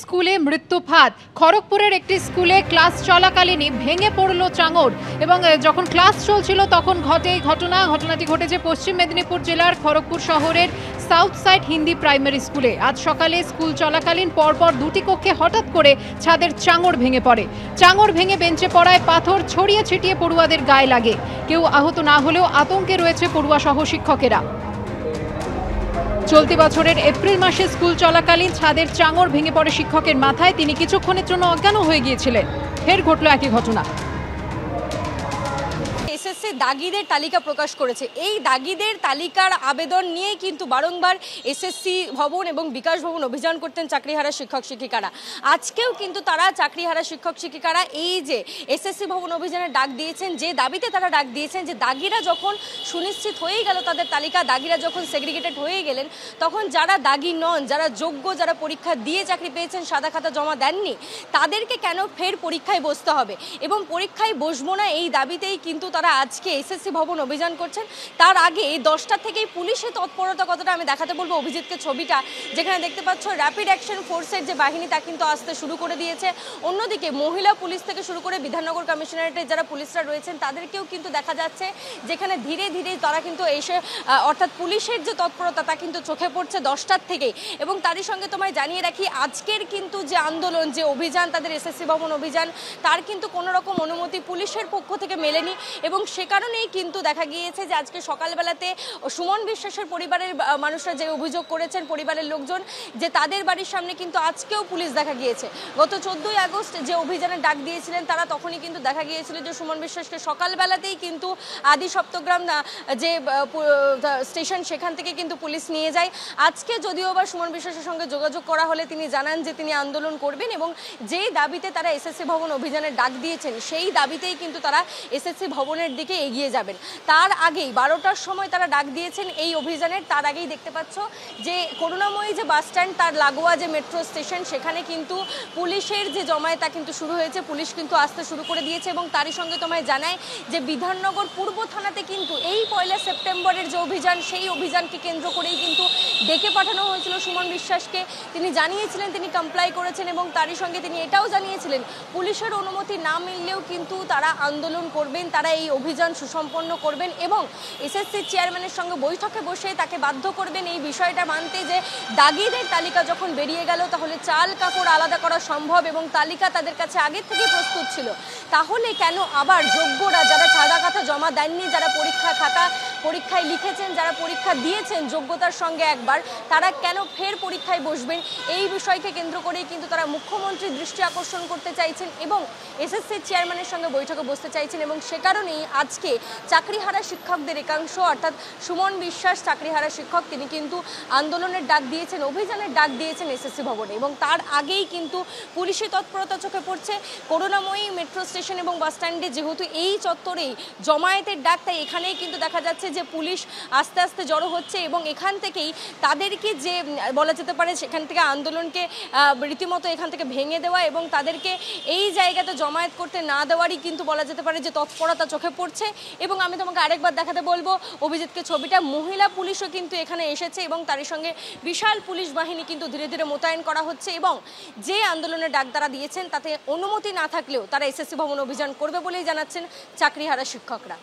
স্কুলে মৃত্যু ফাঁদ। খড়গপুরের একটি স্কুলে ক্লাস চলাকালীনই ভেঙে পড়ল চাঙড় এবং যখন ক্লাস চলছিল তখন ঘটে এই ঘটনাটি ঘটেছে পশ্চিম মেদিনীপুর জেলার খড়গপুর শহরের সাউথ সাইড হিন্দি প্রাইমারি স্কুলে। আজ সকালে স্কুল চলাকালীন পরপর দুটি কক্ষে হঠাৎ করে ছাদের চাঙড় ভেঙে পড়ে। চাঙড় ভেঙে বেঞ্চে পড়ায় পাথর ছড়িয়ে ছিটিয়ে পড়ুয়াদের গায়ে লাগে। কেউ আহত না হলেও আতঙ্কে রয়েছে পড়ুয়া সহ শিক্ষকেরা। চলতি বছরের এপ্রিল মাসে স্কুল চলাকালীন ছাদের চাঙড় ভেঙে পড়ে শিক্ষকের মাথায়। তিনি কিছুক্ষণের জন্য অজ্ঞান হয়ে গিয়েছিলেন। ফের ঘটল একই ঘটনা। এসএসসি দাগিদের তালিকা প্রকাশ করেছে। এই দাগিদের তালিকার আবেদন নিয়ে কিন্তু বারংবার এসএসসি ভবন এবং বিকাশ ভবন অভিযান করতেন চাকরিহারা শিক্ষক শিক্ষিকারা। আজকেও কিন্তু তারা চাকরিহারা শিক্ষক শিক্ষিকারা এই যে এসএসসি ভবন অভিযানের ডাক দিয়েছেন, যে দাবিতে তারা ডাক দিয়েছেন যে দাগিরা যখন সুনিশ্চিত হয়েই গেল তাদের তালিকা, দাগিরা যখন সেগ্রিগেটেড হয়ে গেলেন, তখন যারা দাগি নন, যারা যোগ্য, যারা পরীক্ষা দিয়ে চাকরি পেয়েছেন, সাদা খাতা জমা দেননি, তাদেরকে কেন ফের পরীক্ষায় বসতে হবে এবং পরীক্ষায় বসবো না এই দাবিতেই কিন্তু তারা আজকে এসএসসি ভবন অভিযান করছেন। তার আগে 10টা থেকেই পুলিশের তৎপরতা কতটা আমি দেখাতে বলবো অভিজিৎকে ছবিটা, যেখানে দেখতে পাচ্ছ র্যাপিড অ্যাকশন ফোর্সের যে বাহিনী তা কিন্তু আসতে শুরু করে দিয়েছে। অন্যদিকে মহিলা পুলিশ থেকে শুরু করে বিধাননগর কমিশনারেটের যারা পুলিশরা রয়েছেন তাদেরকেও কিন্তু দেখা যাচ্ছে, যেখানে ধীরে ধীরে তারা কিন্তু এসে অর্থাৎ পুলিশের যে তৎপরতা তা কিন্তু চোখে পড়ছে 10টার থেকেই। এবং তারই সঙ্গে তোমায় জানিয়ে রাখি, আজকের কিন্তু যে আন্দোলন, যে অভিযান তাদের এসএসসি ভবন অভিযান, তার কিন্তু কোনো রকম অনুমতি পুলিশের পক্ষ থেকে মেলেনি এবং সে কারণেই কিন্তু দেখা গিয়েছে যে আজকে সকালবেলাতে সুমন বিশ্বাসের পরিবারের মানুষরা যে অভিযোগ করেছেন, পরিবারের লোকজন, যে তাদের বাড়ির সামনে কিন্তু আজকেও পুলিশ দেখা গিয়েছে। গত 14ই আগস্ট যে অভিযানের ডাক দিয়েছিলেন তারা তখনই কিন্তু দেখা গিয়েছিল যে সুমন বিশ্বাসকে সকালবেলাতেই কিন্তু আদি সপ্তগ্রাম যে স্টেশন সেখান থেকে কিন্তু পুলিশ নিয়ে যায়। আজকে যদিও বা সুমন বিশ্বাসের সঙ্গে যোগাযোগ করা হলে তিনি জানান যে তিনি আন্দোলন করবেন এবং যেই দাবিতে তারা এসএসসি ভবন অভিযানের ডাক দিয়েছেন সেই দাবিতেই কিন্তু তারা এসএসসি ভবনের দিকে এগিয়ে যাবেন। তার আগেই 12টার সময় তারা ডাক দিয়েছেন এই অভিযানের। তার আগেই দেখতে পাচ্ছ যে করুণাময়ী যে বাস স্ট্যান্ড তার লাগোয়া যে মেট্রো স্টেশন, সেখানে কিন্তু পুলিশের যে জমায়েত তা কিন্তু শুরু হয়েছে। পুলিশ কিন্তু আসতে শুরু করে দিয়েছে এবং তারই সঙ্গে তোমায় জানায় যে বিধাননগর পূর্ব থানাতে কিন্তু এই 1 সেপ্টেম্বরের যে অভিযান, সেই অভিযানকে কেন্দ্র করেই কিন্তু ডেকে পাঠানো হয়েছিল সুমন বিশ্বাসকে। তিনি জানিয়েছিলেন তিনি কমপ্লাই করেছেন এবং তারই সঙ্গে তিনি এটাও জানিয়েছিলেন পুলিশের অনুমতি না মিললেও কিন্তু তারা আন্দোলন করবেন, তারা এই অভিযান সুসম্পন্ন করবেন এবং এসএসসি চেয়ারম্যানের সঙ্গে বৈঠকে বসে তাকে বাধ্য করবেন এই বিষয়টা মানতে যে দাগিদের তালিকা যখন বেরিয়ে গেল তাহলে চাল কাপড় আলাদা করা সম্ভব এবং তালিকা তাদের কাছে আগের থেকে প্রস্তুত ছিল। তাহলে কেন আবার যোগ্যরা, যারা সাদা খাতা জমা দেননি, যারা পরীক্ষায় লিখেছেন, যারা পরীক্ষা দিয়েছেন যোগ্যতার সঙ্গে একবার, তারা কেন ফের পরীক্ষায় বসবেন? এই বিষয়কে কেন্দ্র করেই কিন্তু তারা মুখ্যমন্ত্রীর দৃষ্টি আকর্ষণ করতে চাইছেন এবং এসএসসি চেয়ারম্যানের সঙ্গে বৈঠকে বসতে চাইছেন এবং সে কারণেই আজকে চাকরিহারা শিক্ষকদের একাংশ অর্থাৎ সুমন বিশ্বাস চাকরিহারা শিক্ষক, তিনি কিন্তু আন্দোলনের ডাক দিয়েছেন, অভিযানের ডাক দিয়েছেন এসএসসি ভবনে। এবং তার আগেই কিন্তু পুলিশি তৎপরতা চোখে পড়ছে করুণাময়ী মেট্রো স্টেশন এবং বাস স্ট্যান্ডে, যেহেতু এই চত্বরেই জমায়েতের ডাক, তাই এখানেই কিন্তু দেখা যাচ্ছে যে পুলিশ আস্তে আস্তে জড়ো হচ্ছে এবং এখান থেকেই তাদেরকে যে বলা যেতে পারে সেখান থেকে আন্দোলনকে রীতিমতো এখান থেকে ভেঙে দেওয়া এবং তাদেরকে এই জায়গাতে জমায়েত করতে না দেওয়ারই কিন্তু বলা যেতে পারে যে তৎপরতা চোখে পড়ছে। এবং আমি তোমাকে আরেকবার দেখাতে বলবো অভিজিৎকে ছবিটা, মহিলা পুলিশও কিন্তু এখানে এসেছে এবং তারই সঙ্গে বিশাল পুলিশ বাহিনী কিন্তু ধীরে ধীরে মোতায়েন করা হচ্ছে এবং যে আন্দোলনের ডাক তারা দিয়েছেন তাতে অনুমতি না থাকলেও তারা এসএসসি ভবন অভিযান করবে বলেই জানাচ্ছেন চাকরিহারা শিক্ষকরা।